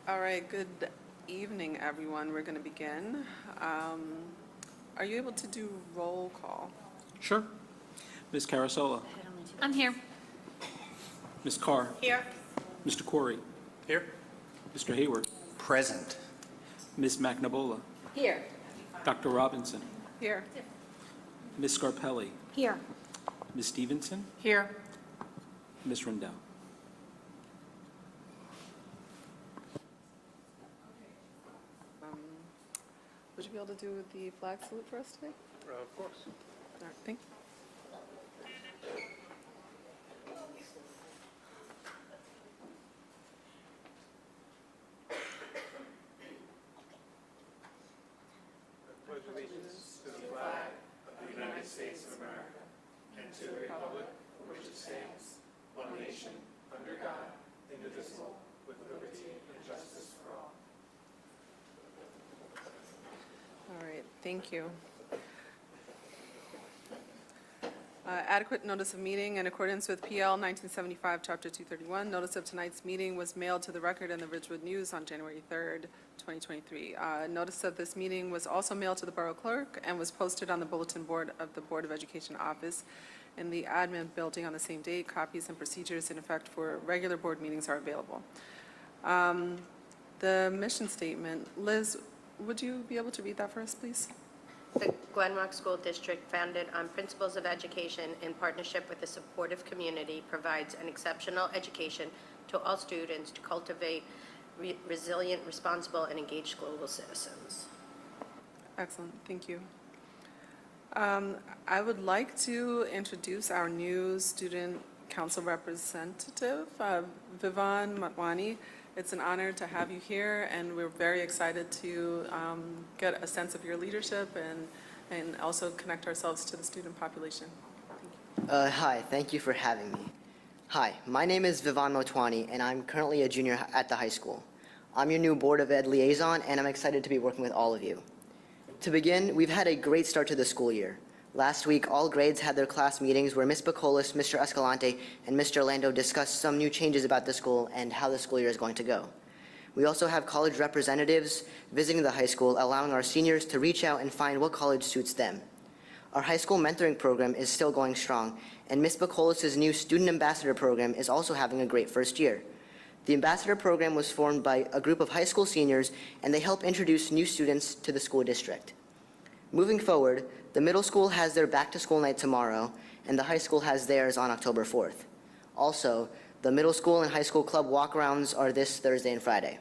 All right, good evening, everyone. We're going to begin. Are you able to do roll call? Sure. Ms. Carasola. I'm here. Ms. Carr. Here. Mr. Corey. Here. Mr. Hayward. Present. Ms. McNabola. Here. Dr. Robinson. Here. Ms. Scarpelli. Here. Ms. Stevenson. Here. Ms. Rendell. Would you be able to do the flag salute for us today? Of course. All right, thank you. Pledge allegiance to the flag of the United States of America and to the republic for which it stands, one nation, under God, indivisible, with liberty and justice for all. All right, thank you. Adequate notice of meeting in accordance with PL 1975, Chapter 231. Notice of tonight's meeting was mailed to the record in the Ridgewood News on January 3rd, 2023. Notice of this meeting was also mailed to the Borough Clerk and was posted on the bulletin board of the Board of Education office in the admin building on the same date. Copies and procedures in effect for regular board meetings are available. The mission statement, Liz, would you be able to read that for us, please? The Glen School District, founded on principles of education in partnership with a supportive community, provides an exceptional education to all students to cultivate resilient, responsible, and engaged global citizens. Excellent, thank you. I would like to introduce our new student council representative, Vivan Matwani. It's an honor to have you here, and we're very excited to get a sense of your leadership and also connect ourselves to the student population. Thank you. Hi, thank you for having me. Hi, my name is Vivan Motwani, and I'm currently a junior at the high school. I'm your new Board of Ed liaison, and I'm excited to be working with all of you. To begin, we've had a great start to the school year. Last week, all grades had their class meetings where Ms. Bacolis, Mr. Escalante, and Mr. Lando discussed some new changes about the school and how the school year is going to go. We also have college representatives visiting the high school, allowing our seniors to reach out and find what college suits them. Our high school mentoring program is still going strong, and Ms. Bacolis' new student ambassador program is also having a great first year. The ambassador program was formed by a group of high school seniors, and they help introduce new students to the school district. Moving forward, the middle school has their back-to-school night tomorrow, and the high school has theirs on October 4th. Also, the middle school and high school club walkarounds are this Thursday and Friday.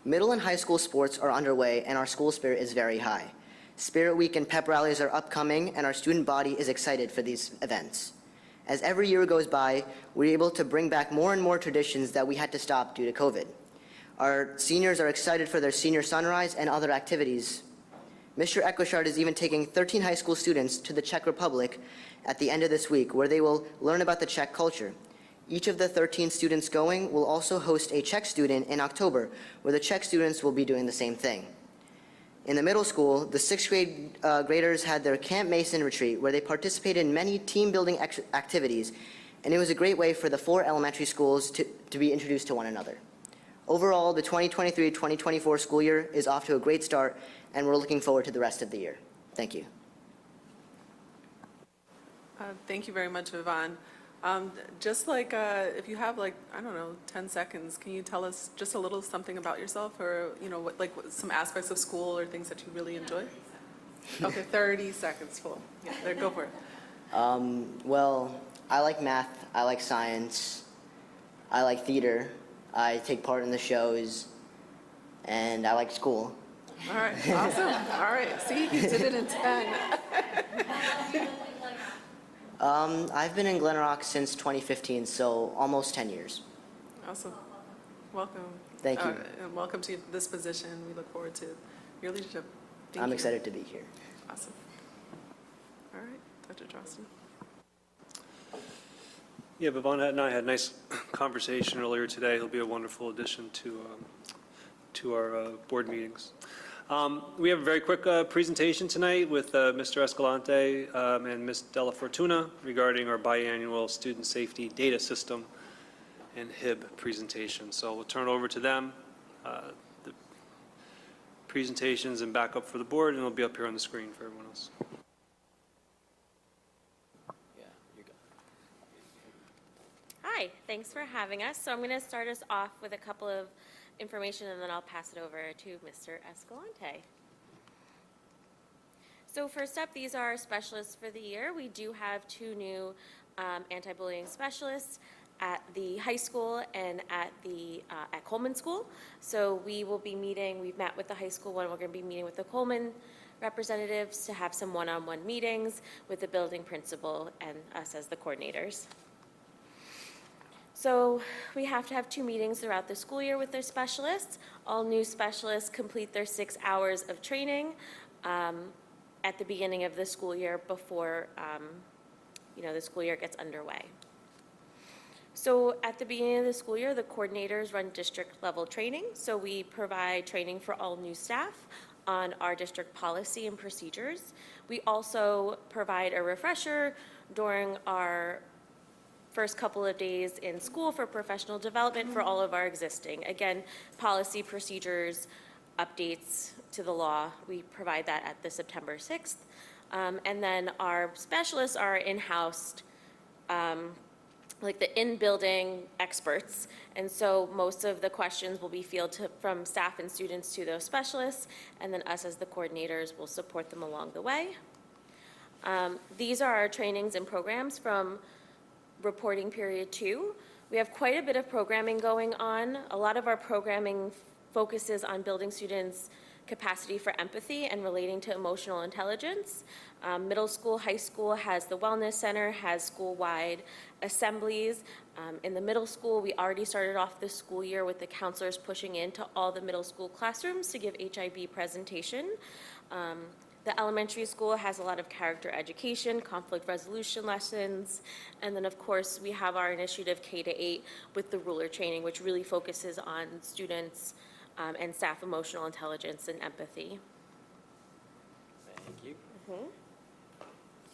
Middle and high school sports are underway, and our school spirit is very high. Spirit Week and pep rallies are upcoming, and our student body is excited for these events. As every year goes by, we're able to bring back more and more traditions that we had to stop due to COVID. Our seniors are excited for their senior sunrise and other activities. Mr. Eckwichard is even taking 13 high school students to the Czech Republic at the end of this week, where they will learn about the Czech culture. Each of the 13 students going will also host a Czech student in October, where the Czech students will be doing the same thing. In the middle school, the 6th grade graders had their Camp Mason retreat, where they participated in many team-building activities, and it was a great way for the 4 elementary schools to be introduced to one another. Overall, the 2023-2024 school year is off to a great start, and we're looking forward to the rest of the year. Thank you. Thank you very much, Vivan. Just like, if you have 10 seconds, can you tell us just a little something about yourself, or, some aspects of school or things that you really enjoy? Okay, 30 seconds full. Yeah, there, go for it. Well, I like math, I like science, I like theater, I take part in the shows, and I like school. All right, awesome. All right, see, he did it in 10. I've been in Glen Rock since 2015, so almost 10 years. Awesome. Welcome. Thank you. And welcome to this position. We look forward to your leadership. Thank I'm you. excited to be here. Awesome. All right, Dr. Johnston. Yeah, Vivan and I had a nice conversation earlier today. He'll be a wonderful addition to our board meetings. We have a very quick presentation tonight with Mr. Escalante and Ms. Della Fortuna regarding our biannual student safety data system and HIB presentation. So we'll turn it over to them the presentations and backup for the board, and it'll be up here on the screen for everyone else. Hi, thanks for having us. So I'm going to start us off with a couple of information, and then I'll pass it over to Mr. Escalante. So first up, these are our specialists for the year. We do have 2 new anti-bullying specialists at the high school and at Coleman School. So we will be meeting, we've met with the high school one, we're going to be meeting with the Coleman representatives to have some one-on-one meetings with the building principal and us as the coordinators. So we have to have 2 meetings throughout the school year with their specialists. All new specialists complete their 6 hours of training at the beginning of the school year before the school year gets underway. So at the beginning of the school year, the coordinators run district level training. So we provide training for all new staff on our district policy and procedures. We also provide a refresher during our first couple of days in school for professional development for all of our existing. Again, policy, procedures, updates to the law, we provide that at the September 6th. And then our specialists are in-house, like the in-building experts. And so most of the questions will be fielded from staff and students to those specialists, and then us as the coordinators will support them along the way. These are our trainings and programs from reporting period 2. We have quite a bit of programming going on. A lot of our programming focuses on building students' capacity for empathy and relating to emotional intelligence. Middle school, high school has the Wellness Center, has school-wide assemblies. In the middle school, we already started off the school year with the counselors pushing into all the middle school classrooms to give HIB presentation. The elementary school has a lot of character education, conflict resolution lessons, and then of course we have our initiative K-8 with the ruler training, which really focuses on students and staff emotional intelligence and empathy. Thank you.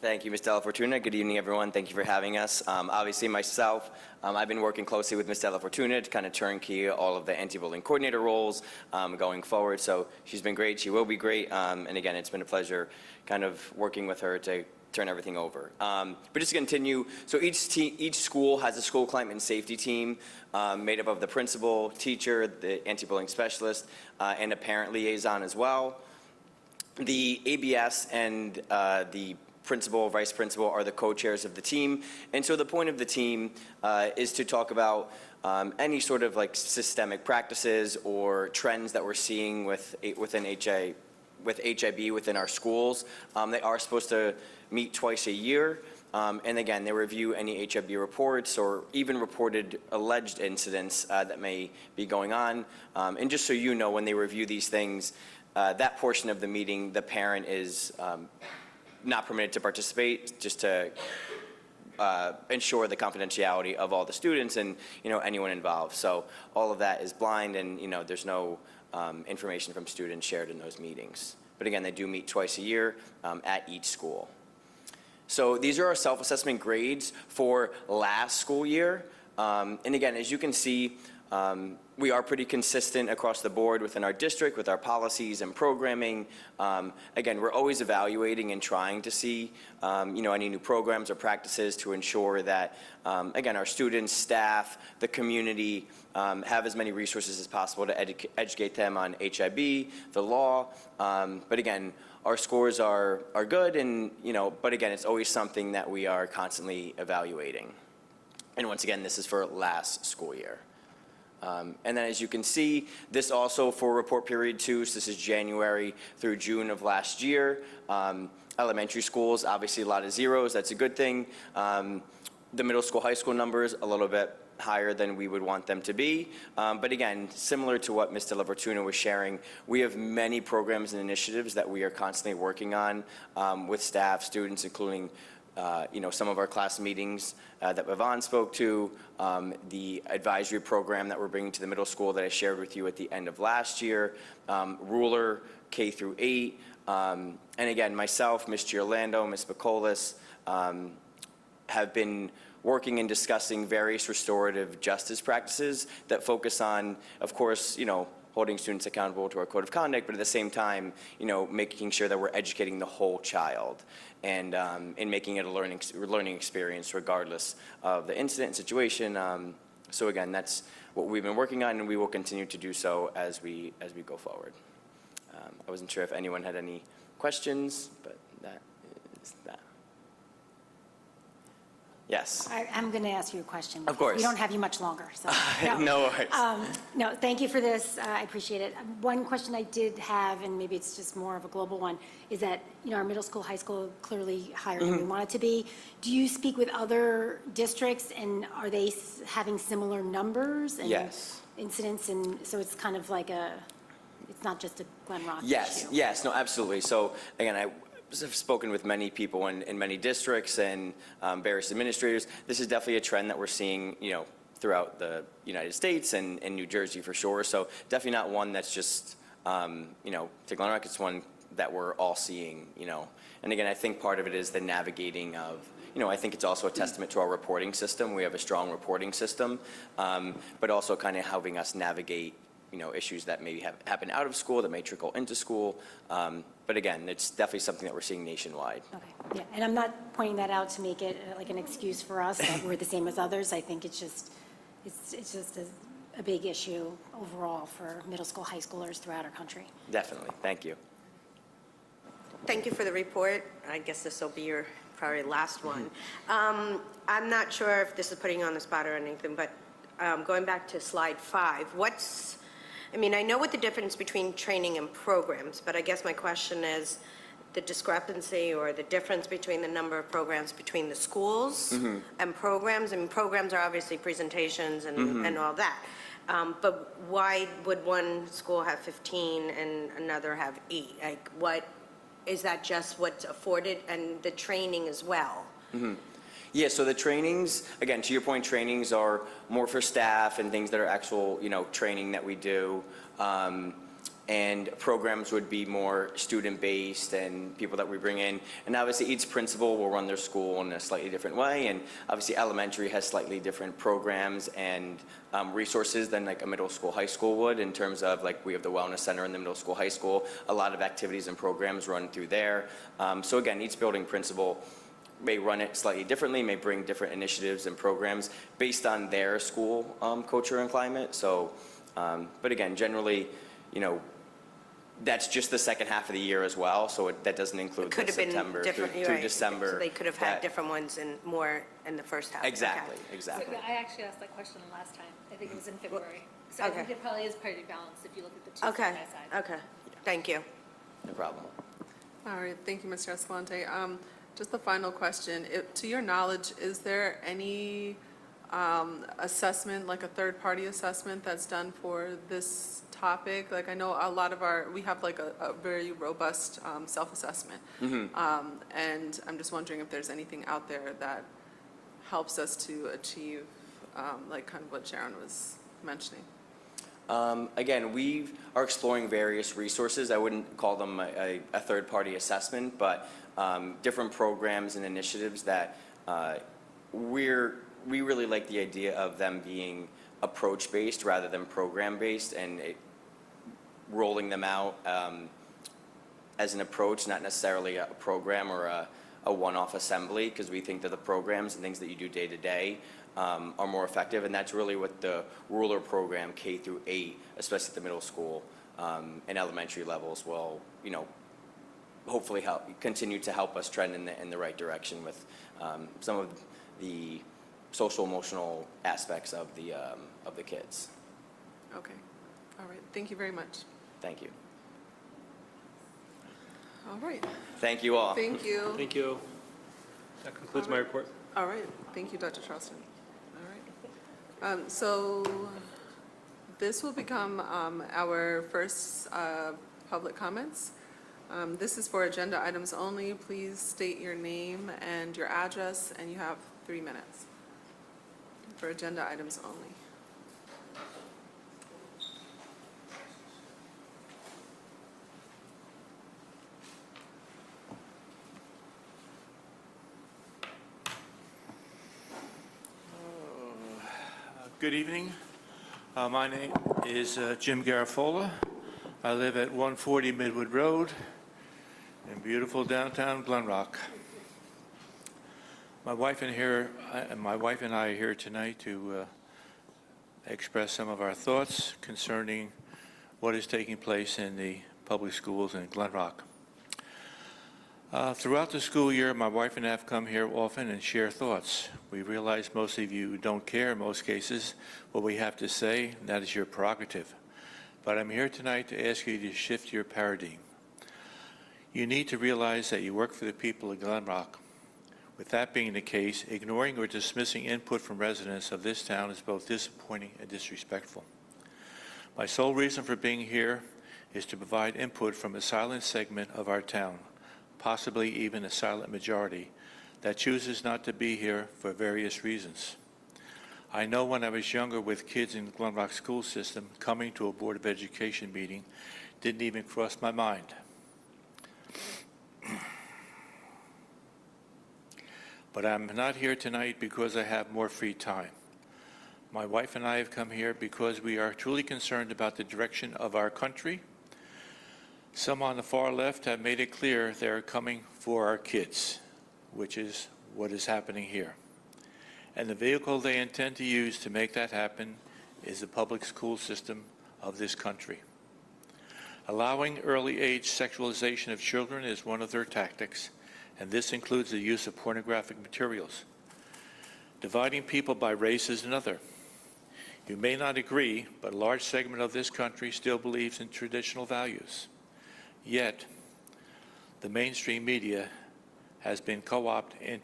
Thank you, Ms. Della Fortuna. Good evening, everyone. Thank you for having us. Obviously, myself, I've been working closely with Ms. Della Fortuna to kind of turnkey all of the anti-bullying coordinator roles going forward. So she's been great. She will be great. And again, it's been a pleasure kind of working with her to turn everything over. But just to continue, so each school has a school climate and safety team made up of the principal, teacher, the anti-bullying specialist, and a parent liaison as well. The ABS and the principal, vice principal are the co-chairs of the team. And so the point of the team is to talk about any sort of like systemic practices or trends that we're seeing within HIB within our schools. They are supposed to meet twice a year. And again, they review any HIB reports or even reported alleged incidents that may be going on. And just so you know, when they review these things, that portion of the meeting, the parent is not permitted to participate, just to ensure the confidentiality of all the students and anyone involved. So all of that is blind, and there's no information from students shared in those meetings. But again, they do meet twice a year at each school. So these are our self-assessment grades for last school year. And again, as you can see, we are pretty consistent across the board within our district with our policies and programming. Again, we're always evaluating and trying to see, any new programs or practices to ensure that, again, our students, staff, the community have as many resources as possible to educate them on HIB, the law. But again, our scores are good, and but again, it's always something that we are constantly evaluating. And once again, this is for last school year. And then as you can see, this also for report period 2, so this is January through June of last year. Elementary schools, obviously a lot of zeros, that's a good thing. The middle school, high school numbers, a little bit higher than we would want them to be. But again, similar to what Ms. Della Fortuna was sharing, we have many programs and initiatives that we are constantly working on with staff, students, including some of our class meetings that Yvonne spoke to, the advisory program that we're bringing to the middle school that I shared with you at the end of last year, ruler K through 8, and again, myself, Ms. Giorlando, Ms. Picolis, have been working and discussing various restorative justice practices that focus on, of course, holding students accountable to our code of conduct, but at the same time, making sure that we're educating the whole child and making it a learning experience regardless of the incident and situation. So again, that's what we've been working on, and we will continue to do so as we go forward. I wasn't sure if anyone had any questions, but that is that. Yes. I'm going to ask you a question. Of course. We don't have you much longer, so. No worries. No, thank you for this. I appreciate it. One question I did have, and maybe it's just more of a global one, is that, our middle school, high school clearly higher than we want it to be. Do you speak with other districts, and are they having similar numbers? And Yes. incidents, and so it's kind of like it's not just a Glen Rock Yes, issue? yes, no, absolutely. So again, I've spoken with many people in many districts and various administrators. This is definitely a trend that we're seeing, throughout the United States and New Jersey for sure. So definitely not one that's just, to Glen Rock. It's one that we're all seeing, And again, I think part of it is the navigating of, I think it's also a testament to our reporting system. We have a strong reporting system, but also kind of helping us navigate issues that maybe happen out of school that may trickle into school. But again, it's definitely something that we're seeing nationwide. Okay, yeah, and I'm not pointing that out to make it like an excuse for us that we're the same as others. I think it's just a big issue overall for middle school, high schoolers throughout our country. Definitely. Thank you. Thank you for the report. I guess this will be your probably last one. I'm not sure if this is putting you on the spot or anything, but going back to slide 5, I know what the difference between training and programs, but I guess my question is the discrepancy or the difference between the number of programs between the schools and programs. Programs are obviously presentations and all that. But why would one school have 15 and another have 8? Is that just what's afforded, and the training as well? Yeah, so the trainings, again, to your point, trainings are more for staff and things that are actual, training that we do. And programs would be more student-based and people that we bring in. And obviously, each principal will run their school in a slightly different way. And obviously, elementary has slightly different programs and resources than like a middle school, high school would, in terms of like we have the wellness center in the middle school, high school. A lot of activities and programs run through there. So again, each building principal may run it slightly differently, may bring different initiatives and programs based on their school culture and climate. So, but again, generally, that's just the second half of the year as well, so that doesn't include Could the have been September different, through right. December. So they could have had that- different ones more in the first half. Exactly, Okay. exactly. I actually asked that question last time. I think it was in February. So Okay. I think it probably is pretty balanced if you look at the two side Okay, by side. okay. Thank you. No problem. All right, thank you, Mr. Escalante. Just the final question. To your knowledge, is there any assessment, like a third-party assessment that's done for this topic? Like, I know a lot of we have like a very robust self-assessment. And I'm just wondering if there's anything out there that helps us to achieve, like kind of what Sharon was mentioning. Again, we are exploring various resources. I wouldn't call them a third-party assessment, but different programs and initiatives that we really like the idea of them being approach-based rather than program-based, and rolling them out as an approach, not necessarily a program or a one-off assembly, because we think that the programs and things that you do day to day are more effective, and that's really what the ruler program K through 8, especially at the middle school and elementary levels, will hopefully continue to help us trend in the right direction with some of the social emotional aspects of the kids. Okay, all right, thank you very much. Thank you. All right, Thank you all. thank you. Thank you. That concludes my report. All right, thank you, Dr. Charleston. All right. So this will become our first public comments. This is for agenda items only. Please state your name and your address, and you have 3 minutes for agenda items only. Good evening. My name is Jim Garafola. I live at 140 Midwood Road in beautiful downtown Glen Rock. My wife and I are here tonight to express some of our thoughts concerning what is taking place in the public schools in Glen Rock. Throughout the school year, my wife and I have come here often and share thoughts. We realize most of you don't care in most cases what we have to say, and that is your prerogative. But I'm here tonight to ask you to shift your paradigm. You need to realize that you work for the people of Glen Rock. With that being the case, ignoring or dismissing input from residents of this town is both disappointing and disrespectful. My sole reason for being here is to provide input from a silent segment of our town, possibly even a silent majority, that chooses not to be here for various reasons. I know when I was younger with kids in the Glen Rock school system, coming to a Board of Education meeting didn't even cross my mind. But I'm not here tonight because I have more free time. My wife and I have come here because we are truly concerned about the direction of our country. Some on the far left have made it clear they are coming for our kids, which is what is happening here. And the vehicle they intend to use to make that happen is the public school system of this country. Allowing early age sexualization of children is one of their tactics, and this includes the use of pornographic materials. Dividing people by race is another. You may not agree, but a large segment of this country still believes in traditional values. Yet, the mainstream media has been co-opted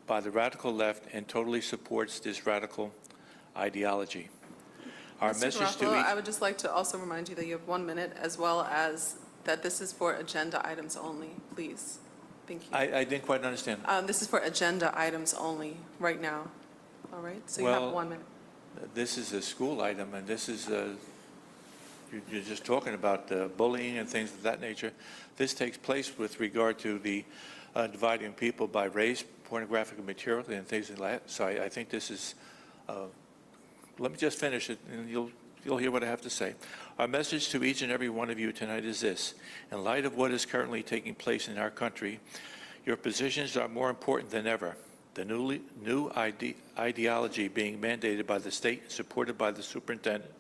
by the radical left and totally supports this radical ideology. Our Mr. message to Garofalo, each... I would just like to also remind you that you have 1 minute, as well as that this is for agenda items only, please. Thank you. I didn't quite understand. This is for agenda items only, right now. All right, so you have Well, 1 minute. This is a school item, and this is, you're just talking about bullying and things of that nature. This takes place with regard to the dividing people by race, pornographic material, and things like that. So I think this is, let me just finish it, and you'll hear what I have to say. Our message to each and every one of you tonight is this. In light of what is currently taking place in our country, your positions are more important than ever. The new ideology being mandated by the state, supported by the superintendent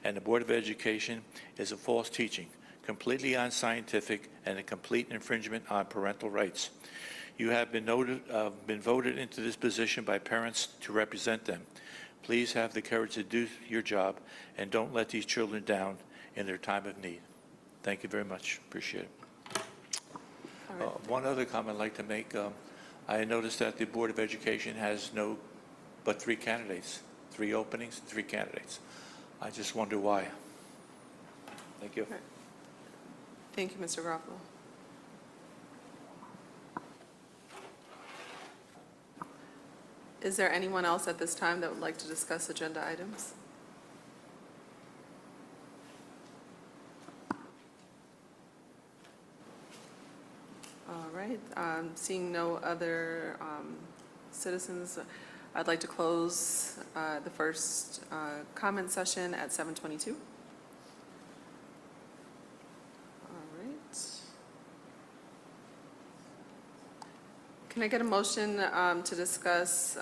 and the Board of Education, is a false teaching, completely unscientific, and a complete infringement on parental rights. You have been voted into this position by parents to represent them. Please have the courage to do your job and don't let these children down in their time of need. Thank you very much. Appreciate it. All right. One other comment I'd like to make. I noticed that the Board of Education has but 3 candidates, 3 openings, 3 candidates. I just wonder why. Thank you. Thank you, Mr. Garofalo. Is there anyone else at this time that would like to discuss agenda items? All right, seeing no other citizens, I'd like to close the first comment session at 7:22. All right. Can I get a motion to discuss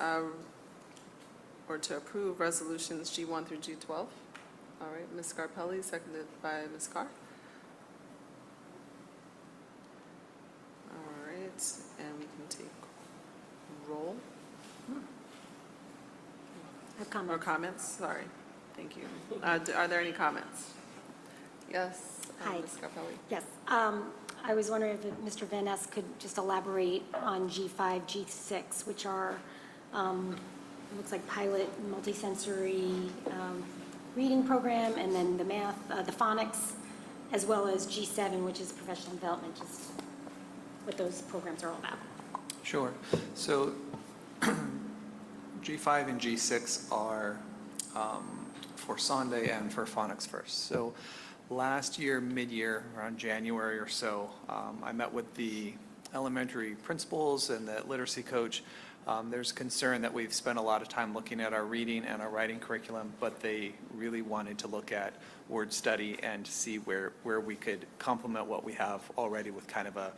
or to approve resolutions G1 through G12? All right, Ms. Scarpelli, seconded by Ms. Carr. All right, and we can take roll. Or comments, sorry. Thank you. Are there any comments? Yes, Hi. Ms. Scarpelli. Yes. I was wondering if Mr. Van Ness could just elaborate on G5, G6, which are, it looks like pilot multisensory reading program, and then the math, the phonics, as well as G7, which is professional development, just what those programs are all about. Sure. So G5 and G6 are for Sunday and for phonics first. So last year, mid-year, around January or so, I met with the elementary principals and the literacy coach, there's concern that we've spent a lot of time looking at our reading and our writing curriculum, but they really wanted to look at word study and see where we could complement what we have already with kind of a,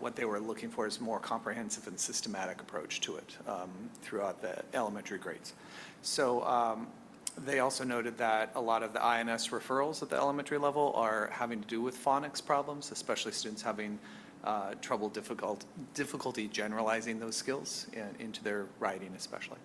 what they were looking for is more comprehensive and systematic approach to it throughout the elementary grades. So they also noted that a lot of the INS referrals at the elementary level are having to do with phonics problems, especially students having difficulty generalizing those skills into their writing especially.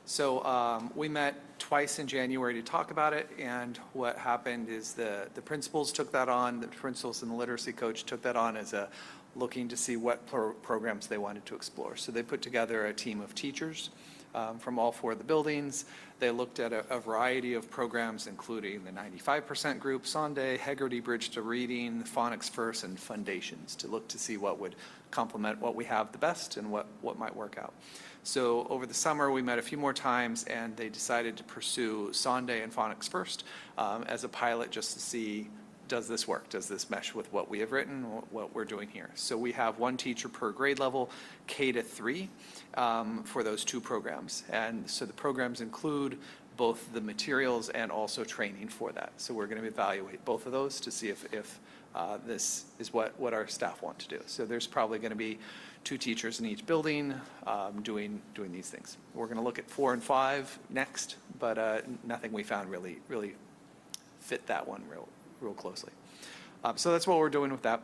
So we met twice in January to talk about it, and what happened is the principals took that on, the principals and the literacy coach took that on as a looking to see what programs they wanted to explore. So they put together a team of teachers from all 4 of the buildings. They looked at a variety of programs, including the 95% group, Sonday, Hegarty Bridge to Reading, Phonics First, and Foundations, to look to see what would complement what we have the best and what might work out. So over the summer, we met a few more times, and they decided to pursue Sonday and Phonics First as a pilot just to see, does this work? Does this mesh with what we have written, what we're doing here? So we have 1 teacher per grade level, K to 3, for those 2 programs. And so the programs include both the materials and also training for that. So we're going to evaluate both of those to see if this is what our staff want to do. So there's probably going to be 2 teachers in each building doing these things. We're going to look at 4 and 5 next, but nothing we found really fit that one real closely. So that's what we're doing with that.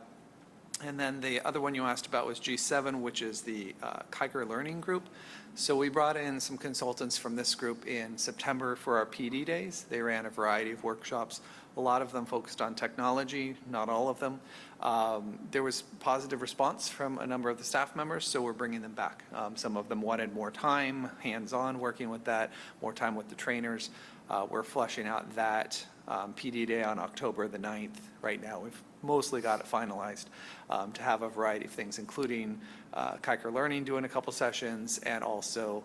And then the other one you asked about was G7, which is the Kiker Learning Group. So we brought in some consultants from this group in September for our PD days. They ran a variety of workshops. A lot of them focused on technology, not all of them. There was positive response from a number of the staff members, so we're bringing them back. Some of them wanted more time, hands-on, working with that, more time with the trainers. We're fleshing out that PD day on October the 9th right now. We've mostly got it finalized to have a variety of things, including Kiker Learning doing a couple sessions, and also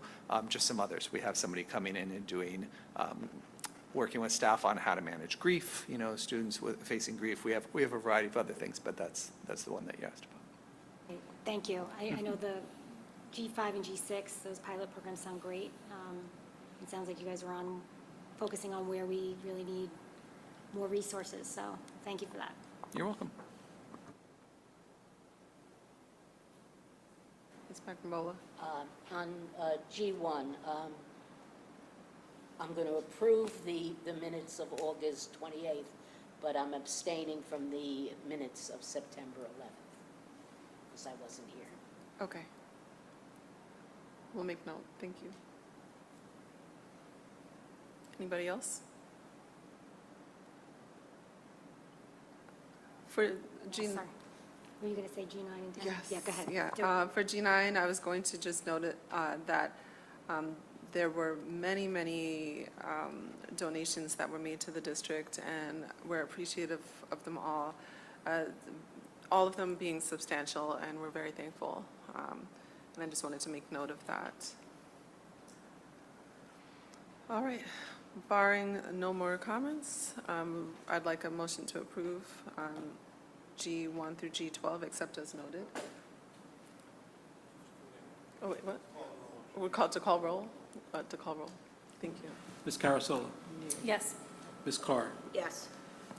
just some others. We have somebody coming in and doing, working with staff on how to manage grief, students facing grief. We have a variety of other things, but that's the one that you asked about. Thank you. I know the G5 and G6, those pilot programs sound great. It sounds like you guys are focusing on where we really need more resources, so thank you for that. You're welcome. Ms. McNamara? On G1, I'm going to approve the minutes of August 28th, but I'm abstaining from the minutes of September 11th, because I wasn't here. Okay. We'll make note. Thank you. Anybody else? For G. Sorry. Were you going to say G9 and 10? Yes. Yeah, go ahead. Yeah. Do it. For G9, I was going to just note it, that there were many donations that were made to the district, and we're appreciative of them all of them being substantial, and we're very thankful. And I just wanted to make note of that. All right. Barring no more comments, I'd like a motion to approve G1 through G12, except as noted. Oh, wait, what? We're called to call roll? To call roll. Thank you. Ms. Carasola? Yes. Ms. Carr? Yes.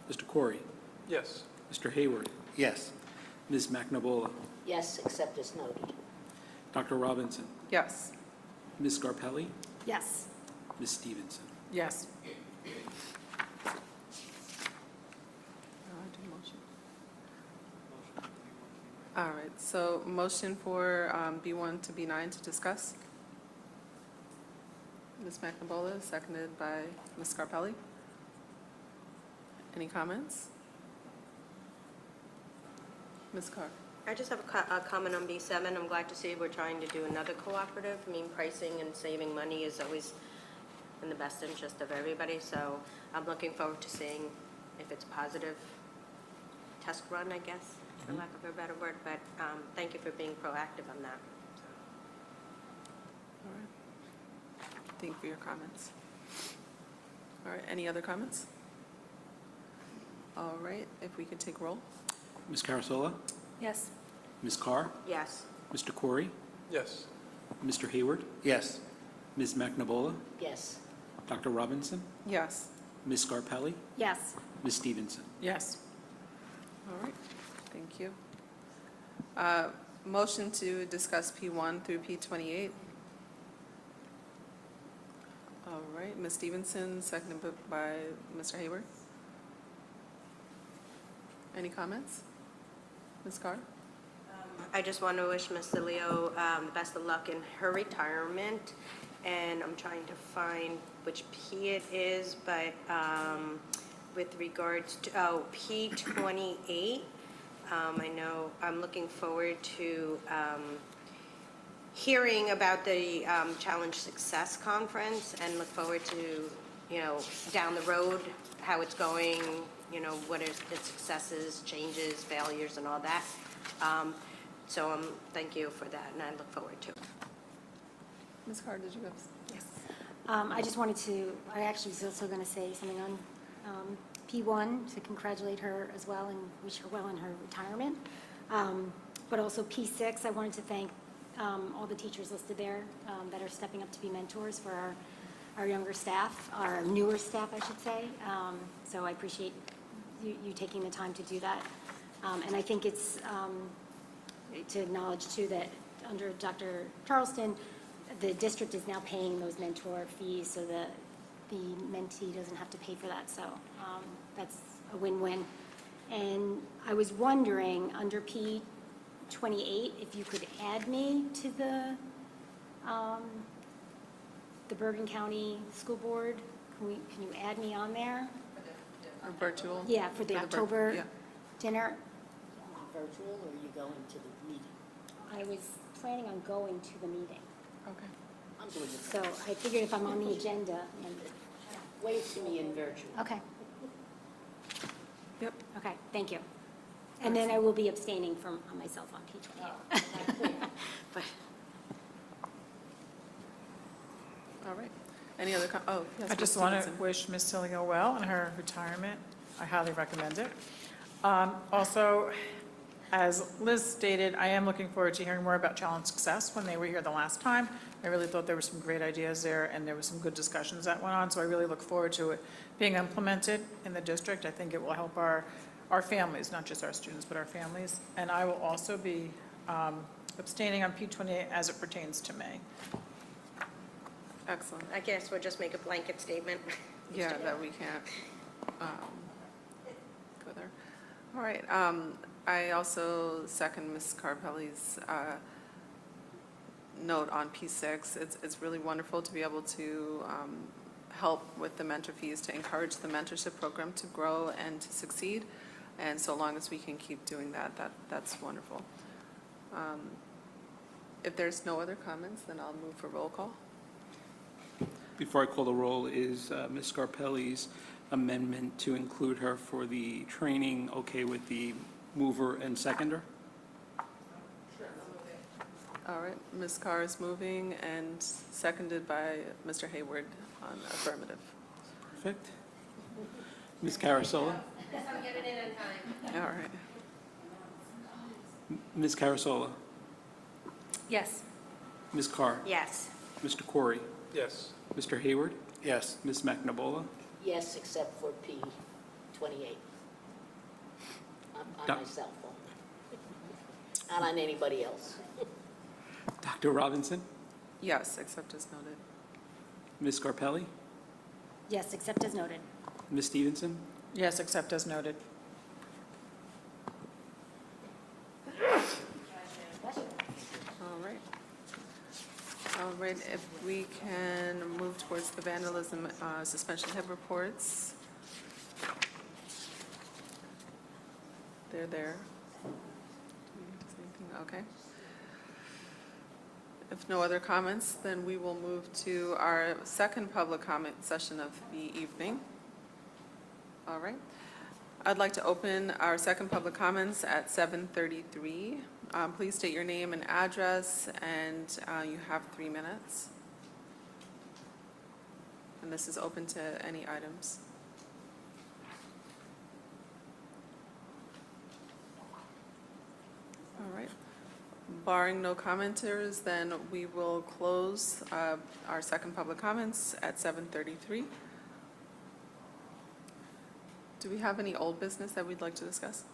Mr. Corey? Yes. Mr. Hayward? Yes. Ms. McNabola? Yes, except as noted. Dr. Robinson? Yes. Ms. Scarpelli? Yes. Ms. Stevenson? Yes. All right, so motion for B1 to B9 to discuss. Ms. McNabola, seconded by Ms. Scarpelli. Any comments? Ms. Carr? I just have a comment on B7. I'm glad to see we're trying to do another cooperative. I mean, pricing and saving money is always in the best interest of everybody, so I'm looking forward to seeing if it's a positive test run, I guess, for lack of a better word, but thank you for being proactive on that. All right. Thank you for your comments. All right, any other comments? All right, if we could take roll. Ms. Carasola? Yes. Ms. Carr, Yes. Mr. Corey, Yes. Mr. Hayward, Yes. Ms. McNabola, Yes. Dr. Robinson, Yes. Ms. Scarpelli, Yes. Ms. Stevenson. Yes. All right, thank you. Motion to discuss P1 through P28. All right, Ms. Stevenson, seconded by Mr. Hayward. Any comments? Ms. Carr? I just want to wish Ms. DeLeo the best of luck in her retirement, and I'm trying to find which P it is, but with regards to, P28, I know I'm looking forward to hearing about the Challenge Success Conference, and look forward to, down the road, how it's going, what is its successes, changes, failures, and all that. So thank you for that, and I look forward to it. Ms. Carr, did you have? Yes. I just wanted to, I actually was also going to say something on P1 to congratulate her as well and wish her well in her retirement. But also P6, I wanted to thank all the teachers listed there that are stepping up to be mentors for our younger staff, our newer staff, I should say. So I appreciate you taking the time to do that. And I think it's to acknowledge too that under Dr. Charleston, the district is now paying those mentor fees so that the mentee doesn't have to pay for that. So that's a win-win. And I was wondering, under P28, if you could add me to the Bergen County School Board. Can you add me on there? Or virtual? Yeah, for the yeah. October dinner. Virtual, or are you going to the meeting? I was planning on going to the meeting. Okay. I'm doing it. So I figured if I'm on the agenda, then, Wait to me in virtual. okay, Yep. okay, thank you. And then I will be abstaining from on myself on P28. But All right. Any other, oh, yes. I Ms. just want to Stevenson. wish Ms. Tilio well in her retirement. I highly recommend it. Also, as Liz stated, I am looking forward to hearing more about Challenge Success when they were here the last time. I really thought there were some great ideas there, and there were some good discussions that went on, so I really look forward to it being implemented in the district. I think it will help our families, not just our students, but our families. And I will also be abstaining on P28 as it pertains to May. Excellent. I guess we'll just make a blanket statement. Yeah, that we can't go there. All right. I also second Ms. Carpelli's note on P6. It's really wonderful to be able to help with the mentor fees, to encourage the mentorship program to grow and to succeed. And so long as we can keep doing that, that's wonderful. If there's no other comments, then I'll move for roll call. Before I call the roll, is Ms. Scarpelli's amendment to include her for the training okay with the mover and seconder? All right, Ms. Carr is moving and seconded by Mr. Hayward on affirmative. Perfect. Ms. Carasola? Yes, I'm getting it in time. All right. Ms. Carasola? Yes. Ms. Carr? Yes. Mr. Corey? Yes. Mr. Hayward? Yes. Ms. McNabola? Yes, except for P28. On Doc- my cell phone. Not on anybody else. Dr. Robinson? Yes, except as noted. Ms. Scarpelli? yes, except as noted. Ms. Stevenson? Yes, except as noted. All right. All right, if we can move towards the vandalism suspension head reports. They're there. Do we have anything? Okay. If no other comments, then we will move to our second public comment session of the evening. All right. I'd like to open our second public comments at 7:33. Please state your name and address, and you have 3 minutes. And this is open to any items. All right. Barring no commenters, then we will close our second public comments at 7:33. Do we have any old business that we'd like to discuss?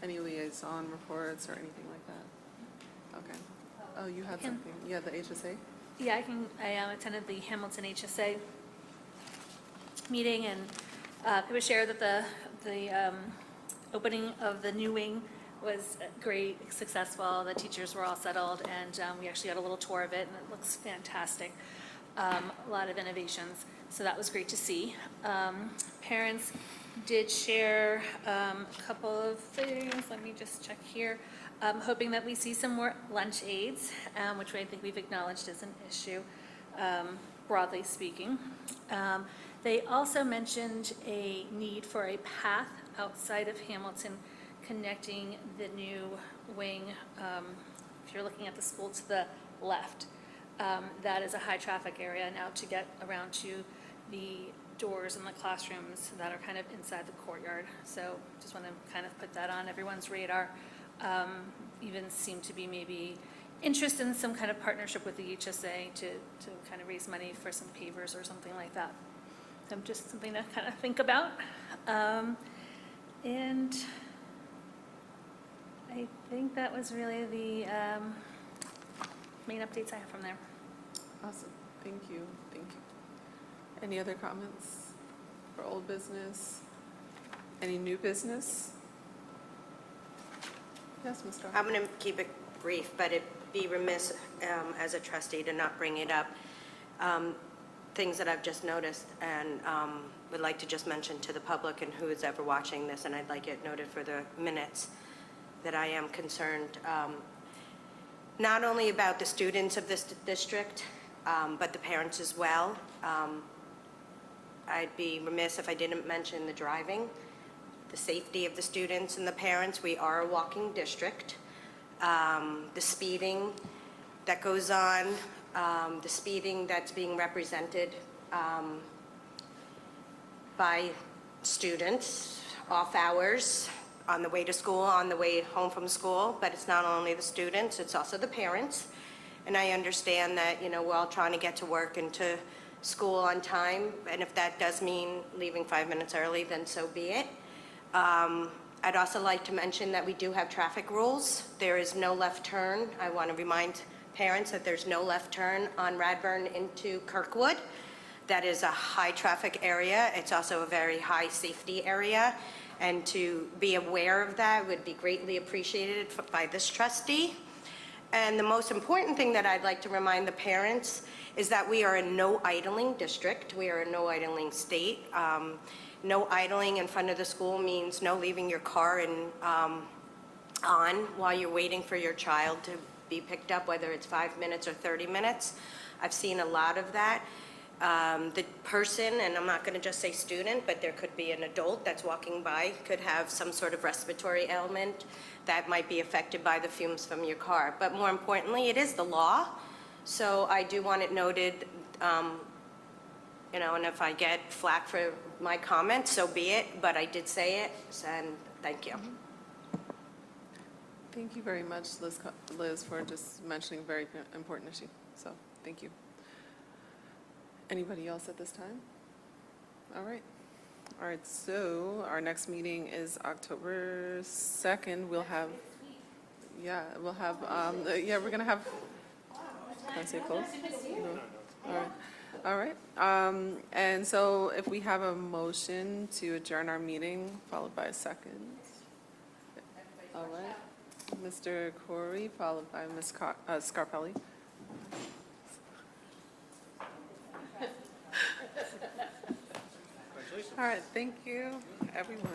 Any liaison reports or anything like that? Okay. Oh, you had Can- something. Yeah, the HSA? Yeah, I attended the Hamilton HSA meeting, and it was shared that the opening of the new wing was great, successful. The teachers were all settled, and we actually got a little tour of it, and it looks fantastic. A lot of innovations, so that was great to see. Parents did share a couple of things. Let me just check here. Hoping that we see some more lunch aids, which I think we've acknowledged is an issue, broadly speaking. They also mentioned a need for a path outside of Hamilton connecting the new wing. If you're looking at the school to the left, that is a high-traffic area now to get around to the doors in the classrooms that are kind of inside the courtyard. So just want to kind of put that on everyone's radar. Even seem to be maybe interest in some kind of partnership with the HSA to kind of raise money for some pavers or something like that. So just something to kind of think about. And I think that was really the main updates I have from there. Awesome. Thank you. Thank you. Any other comments for old business? Any new business? Yes, Ms. Starr. I'm going to keep it brief, but it'd be remiss as a trustee to not bring it up. Things that I've just noticed and would like to just mention to the public and who is ever watching this, and I'd like it noted for the minutes, that I am concerned not only about the students of this district, but the parents as well. I'd be remiss if I didn't mention the driving, the safety of the students and the parents. We are a walking district. The speeding that goes on, the speeding that's being represented by students off hours, on the way to school, on the way home from school. But it's not only the students, it's also the parents. And I understand that, you know, we're all trying to get to work and to school on time. And if that does mean leaving 5 minutes early, then so be it. I'd also like to mention that we do have traffic rules. There is no left turn. I want to remind parents that there's no left turn on Radburn into Kirkwood. That is a high traffic area. It's also a very high safety area. And to be aware of that would be greatly appreciated by this trustee. And the most important thing that I'd like to remind the parents is that we are a no idling district. We are a no idling state. No idling in front of the school means no leaving your car on while you're waiting for your child to be picked up, whether it's 5 minutes or 30 minutes. I've seen a lot of that. The person, and I'm not going to just say student, but there could be an adult that's walking by, could have some sort of respiratory ailment that might be affected by the fumes from your car. But more importantly, it is the law. So I do want it noted, you know, and if I get flack for my comments, so be it, but I did say it, and thank you. Thank you very much, Liz, for just mentioning a very important issue. So, thank you. Anybody else at this time? All right. All right, so our next meeting is October 2nd. We'll have, yeah, we'll have, yeah, we're going to have, can I say close? No. All right. All right. And so if we have a motion to adjourn our meeting, followed by a second. All right. Mr. Corey, followed by Ms. Scarpelli. All right, thank you, everyone.